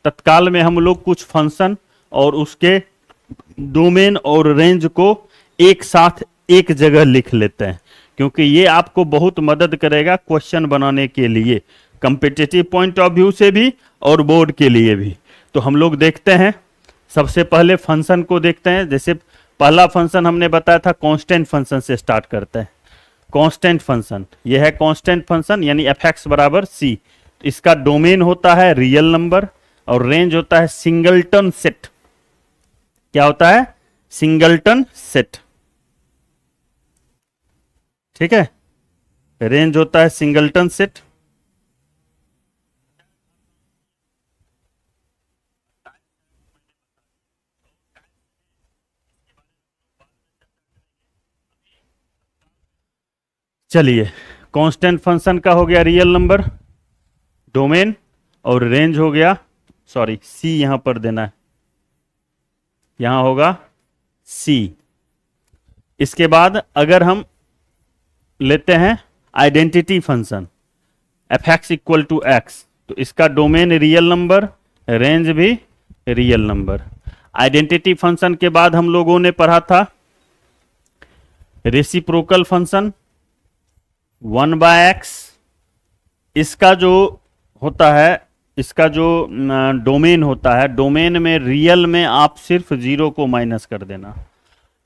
तत्काल में हम लोग कुछ फंक्शन और उसके डोमेन और रेंज को एक साथ एक जगह लिख लेते हैं, क्योंकि ये आपको बहुत मदद करेगा क्वेश्चन बनाने के लिए, कॉम्पिटिटिव पॉइंट ऑफ व्यू से भी और बोर्ड के लिए भी। तो हम लोग देखते हैं, सबसे पहले फंक्शन को देखते हैं। जैसे पहला फंक्शन हमने बताया था, कांस्टेंट फंक्शन से स्टार्ट करते हैं। कांस्टेंट फंक्शन, यह है कांस्टेंट फंक्शन, यानी f(x) बराबर c। इसका डोमेन होता है रियल नंबर और रेंज होता है सिंगलटन सेट। क्या होता है? Singleton set. ठीक है, रेंज होता है सिंगलटन सेट। चलिए, कांस्टेंट फंक्शन का हो गया रियल नंबर, डोमेन और रेंज हो गया, सॉरी सी यहां पर देना है, यहां होगा सी। इसके बाद अगर हम लेते हैं identity function f(x) equal to x, तो इसका डोमेन रियल नंबर, रेंज भी रियल नंबर। आइडेंटिटी फंक्शन के बाद हम लोगों ने पढ़ा था रेसिप्रोकल फंक्शन 1/x। इसका जो होता है, इसका जो डोमेन होता है, डोमेन में रियल में आप सिर्फ 0 को माइनस कर देना,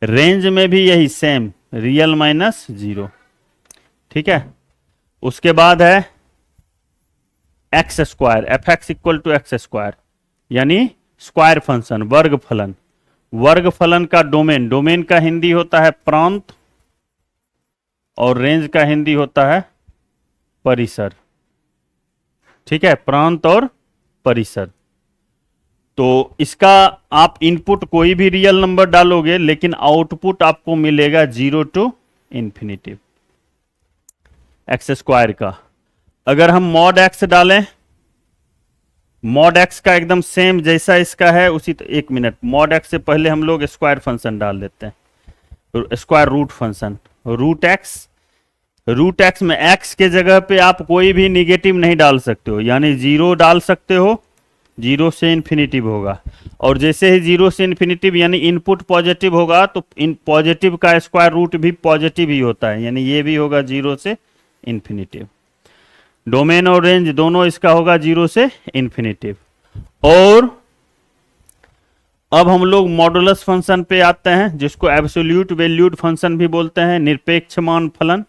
रेंज में भी यही सेम, रियल माइनस 0। ठीक है, उसके बाद है x square, f(x) equal to x square, यानी स्क्वायर फंक्शन, वर्ग फलन। वर्ग फलन का डोमेन, डोमेन का हिंदी होता है प्रांत और रेंज का हिंदी होता है परिसर। ठीक है, प्रांत और परिसर। तो इसका आप इनपुट कोई भी रियल नंबर डालोगे, लेकिन आउटपुट आपको मिलेगा 0 to इंफिनिटी एक्स स्क्वायर का। अगर हम मॉड एक्स डालें, मॉड एक्स का एकदम सेम जैसा इसका है उसी, एक मिनट, मॉड एक्स से पहले हम लोग स्क्वायर फंक्शन डाल देते हैं, square root function, root x. Root x में एक्स के जगह पे आप कोई भी निगेटिव नहीं डाल सकते हो, यानी 0 डाल सकते हो, 0 से इन्फिनिटिव होगा। और जैसे ही 0 से इन्फिनिटिव यानी इनपुट पॉजिटिव होगा, तो इन पॉजिटिव का स्क्वायर रूट भी पॉजिटिव ही होता है, यानी ये भी होगा 0 से इन्फिनिटिव। डोमेन और रेंज दोनों इसका होगा 0 से इन्फिनिटिव। और अब हम लोग मॉडुलस फंक्शन पे आते हैं, जिसको एब्सोल्यूट वैल्यूड फंक्शन भी बोलते हैं, निरपेक्ष मान फलन।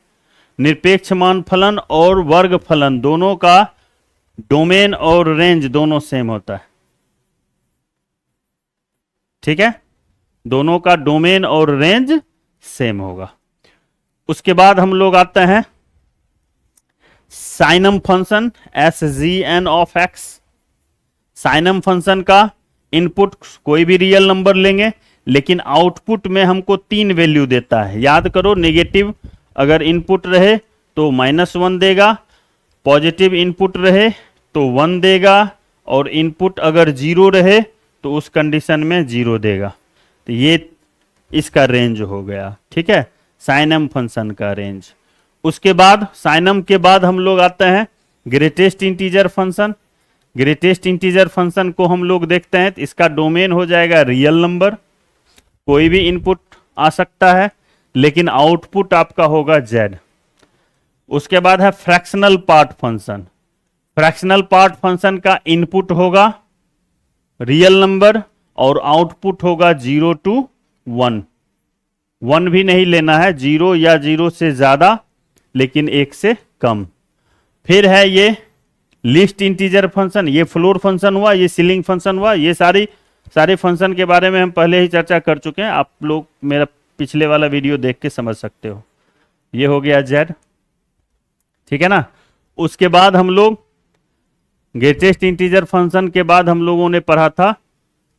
निरपेक्ष मान फलन और वर्ग फलन दोनों का डोमेन और रेंज दोनों सेम होता है। ठीक है, दोनों का डोमेन और रेंज सेम होगा। उसके बाद हम लोग आते हैं signum function, SGN of x। Signum function का इनपुट कोई भी रियल नंबर लेंगे, लेकिन आउटपुट में हमको 3 वैल्यू देता है। याद करो, नेगेटिव अगर इनपुट रहे तो -1 देगा, पॉजिटिव इनपुट रहे तो 1 देगा, और इनपुट अगर 0 रहे तो उस कंडीशन में 0 देगा। तो ये इसका रेंज हो गया। ठीक है, साइनम फंक्शन का रेंज। उसके बाद साइनम के बाद हम लोग आते हैं greatest integer function. Greatest integer function को हम लोग देखते हैं, तो इसका डोमेन हो जाएगा रियल नंबर, कोई भी इनपुट आ सकता है, लेकिन आउटपुट आपका होगा z। उसके बाद है fractional part function. Fractional part function का इनपुट होगा रियल नंबर और आउटपुट होगा 0 to 1। 1 भी नहीं लेना है, 0 या 0 से ज्यादा, लेकिन 1 से कम। फिर है ये लिस्ट इंटीजर फंक्शन, ये फ्लोर फंक्शन हुआ, ये सीलिंग फंक्शन हुआ। ये सारे फंक्शन के बारे में हम पहले ही चर्चा कर चुके हैं, आप लोग मेरा पिछले वाला वीडियो देख के समझ सकते हो। ये हो गया z। ठीक है ना। उसके बाद हम लोग ग्रेटेस्ट इंटीजर फंक्शन के बाद हम लोगों ने पढ़ा था,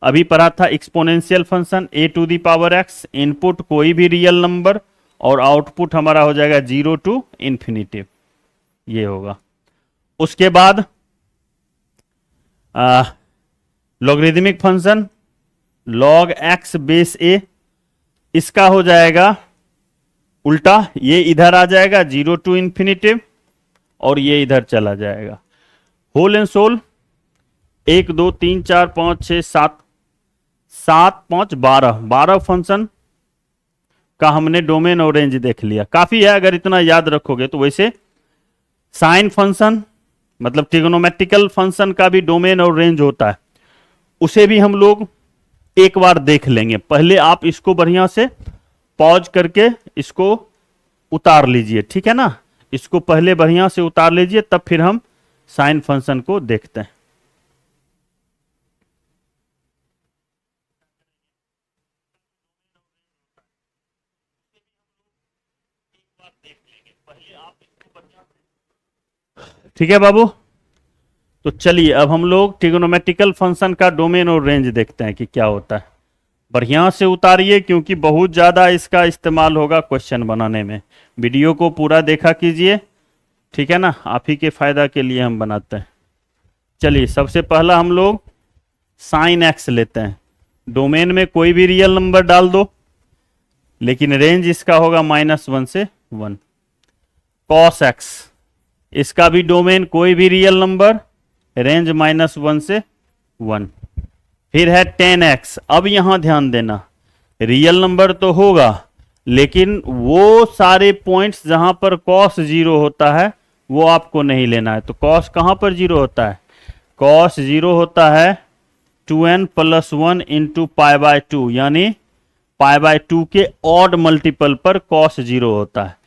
अभी पढ़ा था एक्सपोनेंशियल फंक्शन a⁴x। इनपुट कोई भी रियल नंबर और आउटपुट हमारा हो जाएगा 0 to इंफिनिटी, ये होगा। उसके बाद logarithmic function log x base a, इसका हो जाएगा उल्टा, ये इधर आ जाएगा 0 to इंफिनिटी और ये इधर चला जाएगा। होल एंड सोल 1 2 3 4 5 6 7, 7 5 12, 12 फंक्शन का हमने डोमेन और रेंज देख लिया। काफी है अगर इतना याद रखोगे तो। वैसे साइन फंक्शन मतलब ट्रिग्नोमेट्रिकल फंक्शन का भी डोमेन और रेंज होता है, उसे भी हम लोग एक बार देख लेंगे। पहले आप इसको बढ़िया से पॉज करके इसको उतार लीजिए, ठीक है ना। इसको पहले बढ़िया से उतार लीजिए, तब फिर हम साइन फंक्शन को देखते हैं। ठीक है बाबू, तो चलिए अब हम लोग ट्रिग्नोमेट्रिकल फंक्शन का डोमेन और रेंज देखते हैं कि क्या होता है। बढ़िया से उतारिए क्योंकि बहुत ज़्यादा इसका इस्तेमाल होगा क्वेश्चन बनाने में। वीडियो को पूरा देखा कीजिए, ठीक है ना, आप ही के फायदा के लिए हम बनाते हैं। चलिए सबसे पहला हम लोग साइन एक्स लेते हैं। डोमेन में कोई भी रियल नंबर डाल दो, लेकिन रेंज इसका होगा -1 से 1। कॉस एक्स, इसका भी डोमेन कोई भी रियल नंबर, रेंज -1 से 1। फिर है 10x। अब यहां ध्यान देना, रियल नंबर तो होगा लेकिन वो सारे पॉइंट्स जहां पर कॉस 0 होता है वो आपको नहीं लेना है। तो कॉस कहां पर 0 होता है? कॉस 0 होता है 2n + 1 इंटू π/2, यानी π/2 के ऑड मल्टीपल पर कॉस 0 होता है।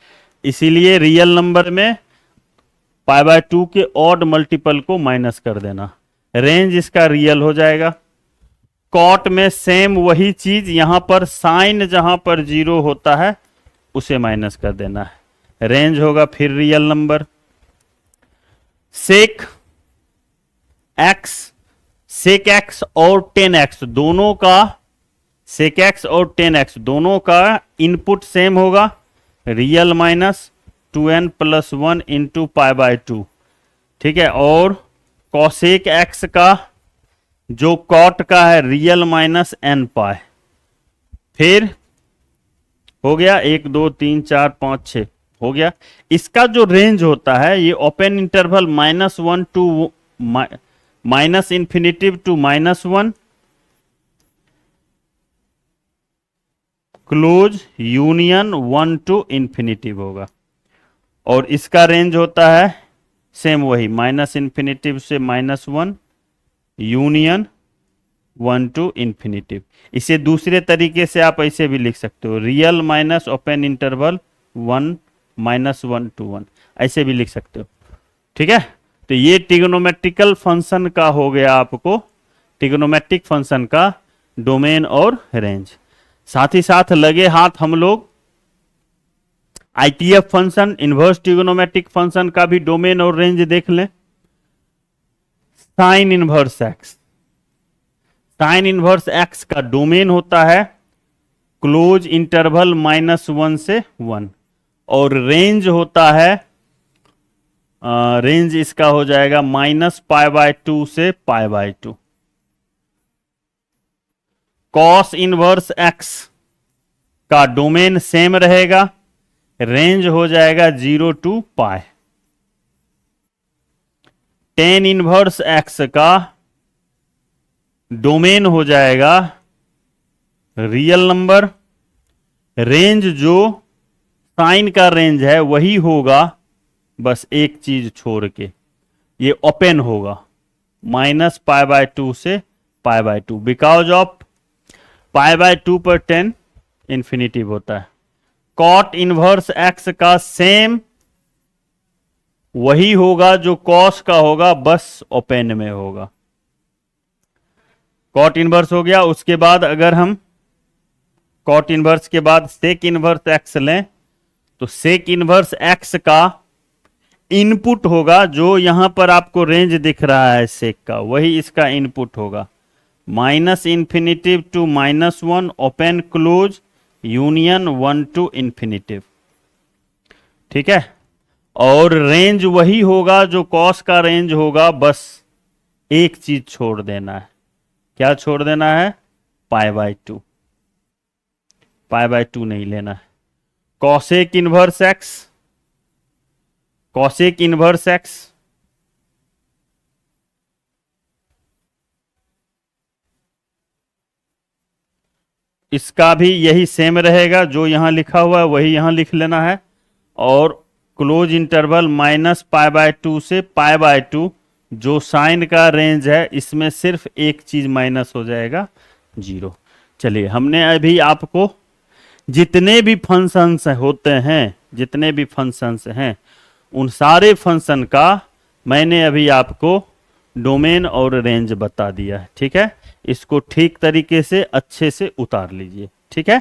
इसीलिए रियल नंबर में π/2 के ऑड मल्टीपल को माइनस कर देना, रेंज इसका रियल हो जाएगा। कॉट में सेम वही चीज, यहां पर साइन जहां पर 0 होता है उसे माइनस कर देना है, रेंज होगा फिर रियल नंबर। सेक एक्स और 10x दोनों का, सेक एक्स और 10x दोनों का इनपुट सेम होगा, रियल -2n + 1 इंटू π/2, ठीक है। और कॉसेक एक्स का जो कॉट का है रियल -n π। फिर हो गया 1 2 3 4 5 6 हो गया। इसका जो रेंज होता है ये open interval -1 to -∞ to -1, close union 1 to ∞ होगा। और इसका रेंज होता है सेम वही -∞ से -1 यूनियन 1 टू ∞। इसे दूसरे तरीके से आप ऐसे भी लिख सकते हो, real minus open interval 1 -1 to 1, ऐसे भी लिख सकते हो, ठीक है। तो ये ट्रिग्नोमेट्रिकल फंक्शन का हो गया आपको, ट्रिग्नोमेट्रिक फंक्शन का डोमेन और रेंज। साथ ही साथ लगे हाथ हम लोग ITF function, inverse trigonometric function का भी डोमेन और रेंज देख लें। Sine inverse x, sine inverse x का डोमेन होता है क्लोज इंटरवल -1 से 1, और रेंज होता है रेंज इसका हो जाएगा -π/2 से π/2। कॉस इनवर्स एक्स का डोमेन सेम रहेगा, रेंज हो जाएगा 0 टू π। टेन इनवर्स एक्स का डोमेन हो जाएगा रियल नंबर, रेंज जो साइन का रेंज है वही होगा, बस एक चीज छोड़ के ये ओपन होगा, -π/2 से π/2, बिकॉज ऑफ π/2 पर 10 इन्फिनिटिव होता है। कॉट इनवर्स एक्स का सेम वही होगा जो कॉस का होगा, बस ओपन में होगा। कॉट इनवर्स हो गया। उसके बाद अगर हम कॉट इनवर्स के बाद सेक इनवर्स एक्स लें तो सेक इनवर्स एक्स का इनपुट होगा, जो यहां पर आपको रेंज दिख रहा है सेक का, वही इसका इनपुट होगा, -∞ to -1 open close union 1 to ∞, ठीक है। और रेंज वही होगा जो कॉस का रेंज होगा, बस एक चीज छोड़ देना है। क्या छोड़ देना है? π/2, π/2 नहीं लेना है। Cosec inverse x, cosec inverse x इसका भी यही सेम रहेगा, जो यहाँ लिखा हुआ है वही यहाँ लिख लेना है। और क्लोज इंटरवल -π/2 से π/2, जो साइन का रेंज है इसमें सिर्फ एक चीज माइनस हो जाएगा, 0। चलिए, हमने अभी आपको जितने भी फंक्शंस होते हैं, जितने भी फंक्शंस हैं, उन सारे फंक्शन का मैंने अभी आपको डोमेन और रेंज बता दिया है। ठीक है, इसको ठीक तरीके से अच्छे से उतार लीजिए। ठीक है।